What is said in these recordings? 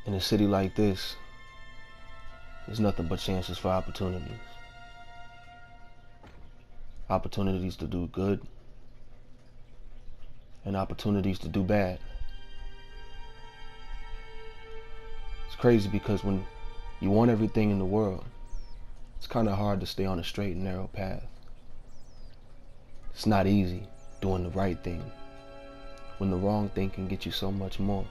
In a city like this, there's nothing but chances for opportunities. Opportunities to do good and opportunities to do bad. It's crazy because when you want everything in the world, it's kind of hard to stay on a straight and narrow path. It's not easy doing the right thing when the wrong thing can get you so much more.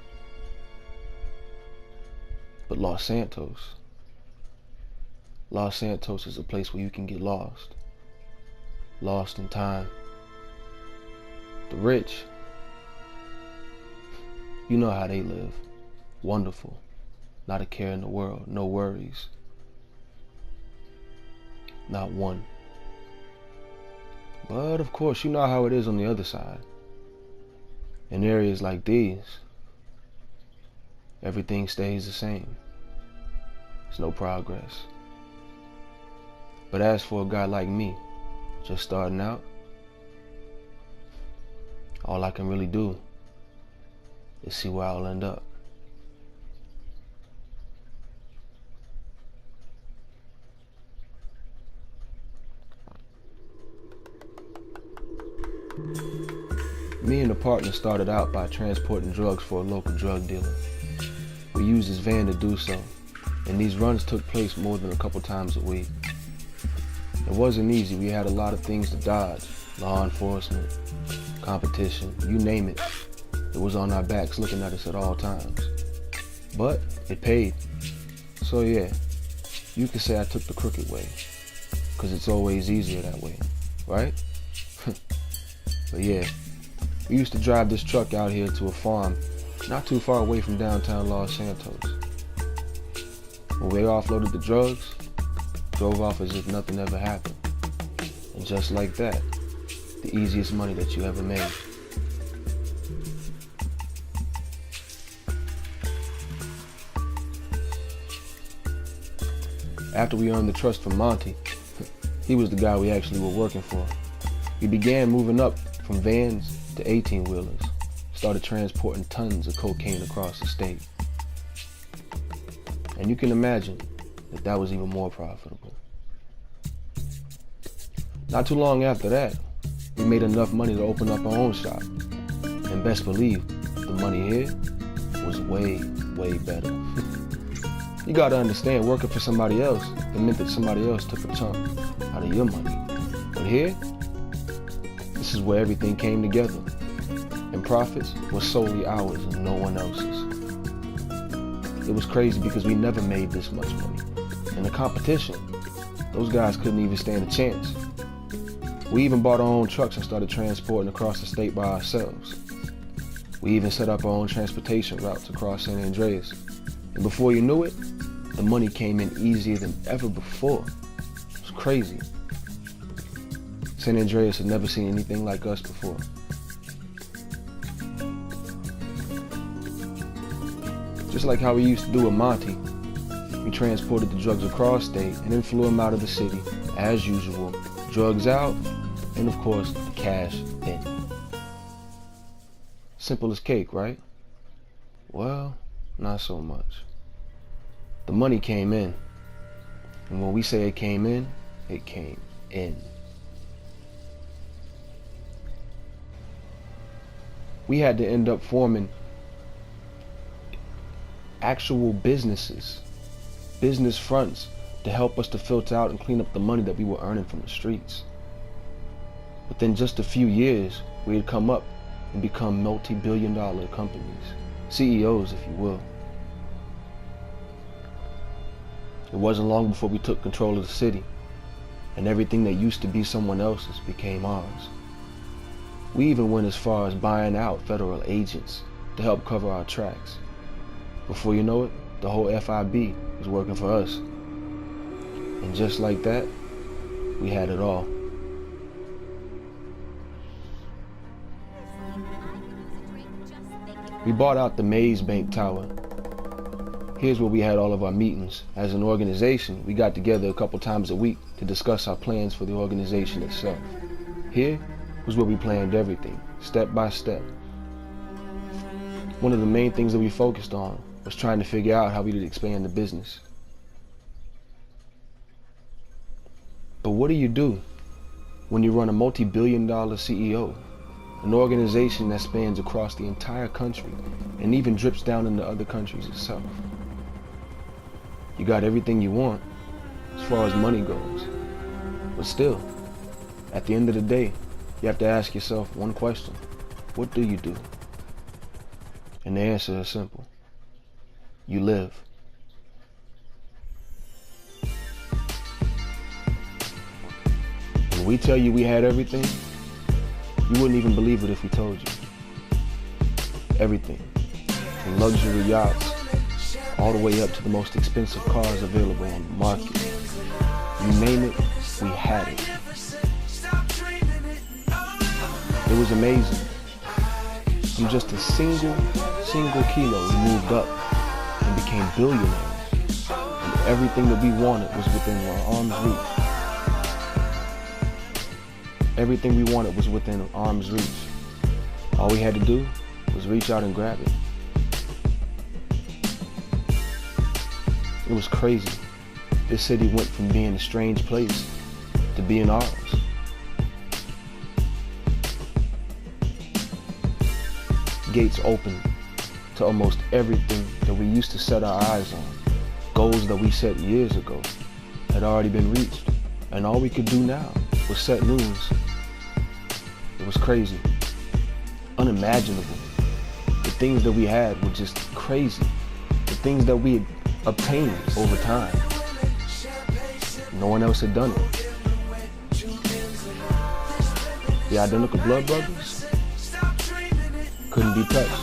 But Los Santos is a place where you can get lost in time. The rich, you know how they live. Wonderful, not a care in the world, no worries. Not one. But of course, you know how it is on the other side. In areas like these, everything stays the same. There's no progress. But as for a guy like me, just starting out, all I can really do is see where I'll end up. Me and the partner started out by transporting drugs for a local drug dealer. We used his van to do so, and these runs took place more than a couple times a week. It wasn't easy. We had a lot of things to dodge. Law enforcement, competition, you name it. It was on our backs looking at us at all times. But it paid. So yeah, you could say I took the crooked way, because it's always easier that way, right? But yeah, we used to drive this truck out here to a farm not too far away from downtown Los Santos. When we offloaded the drugs, drove off as if nothing ever happened. And just like that, the easiest money that you ever made. After we earned the trust from Monty, he was the guy we actually were working for. We began moving up from vans to 18-wheelers, started transporting tons of cocaine across the state. And you can imagine that was even more profitable. Not too long after that, we made enough money to open up our own shop. And best believe, the money here was way, way better. You gotta understand, working for somebody else, it meant that somebody else took a chunk out of your money. But here, this is where everything came together. And profits were solely ours and no one else's. It was crazy because we never made this much money. In the competition, those guys couldn't even stand a chance. We even bought our own trucks and started transporting across the state by ourselves. We even set up our own transportation routes across San Andreas. And before you knew it, the money came in easier than ever before. It was crazy. San Andreas had never seen anything like us before. Just like how we used to do with Monty, we transported the drugs across state and then flew them out of the city, as usual. Drugs out, and of course, the cash in. Simple as cake, right? Well, not so much. The money came in, and when we say it came in, it came in. We had to end up forming actual businesses, business fronts to help us to filter out and clean up the money that we were earning from the streets. Within just a few years, we had come up and become multi-billion-dollar companies, CEOs, if you will. It wasn't long before we took control of the city, and everything that used to be someone else's became ours. We even went as far as buying out federal agents to help cover our tracks. Before you know it, the whole FIB was working for us. And just like that, we had it all. We bought out the Maze Bank Tower. Here's where we had all of our meetings. As an organization, we got together a couple times a week to discuss our plans for the organization itself. Here was where we planned everything, step by step. One of the main things that we focused on was trying to figure out how we could expand the business. But what do when you run a multi-billion-dollar CEO, an organization that spans across the entire country and even drips down into other countries itself? You got everything you want as far as money goes, but still, at the end of the day, you have to ask yourself one question: what do you do? And the answer is simple: you live. When we tell you we had everything, you wouldn't even believe it if we told you. Everything, from luxury yachts all the way up to the most expensive cars available on the market. You name it, we had it. It was amazing. From just a single kilo, we moved up and became billionaires. And everything that we wanted was within our arm's reach. Everything we wanted was within arm's reach. All we had to do was reach out and grab it. It was crazy. This city went from being a strange place to being ours. Gates opened to almost everything that we used to set our eyes on. Goals that we set years ago had already been reached, and all we could do now was set new ones. It was crazy, unimaginable. The things that we had were just crazy. The things that we had obtained over time. No one else had done it. The identical blood brothers couldn't be touched.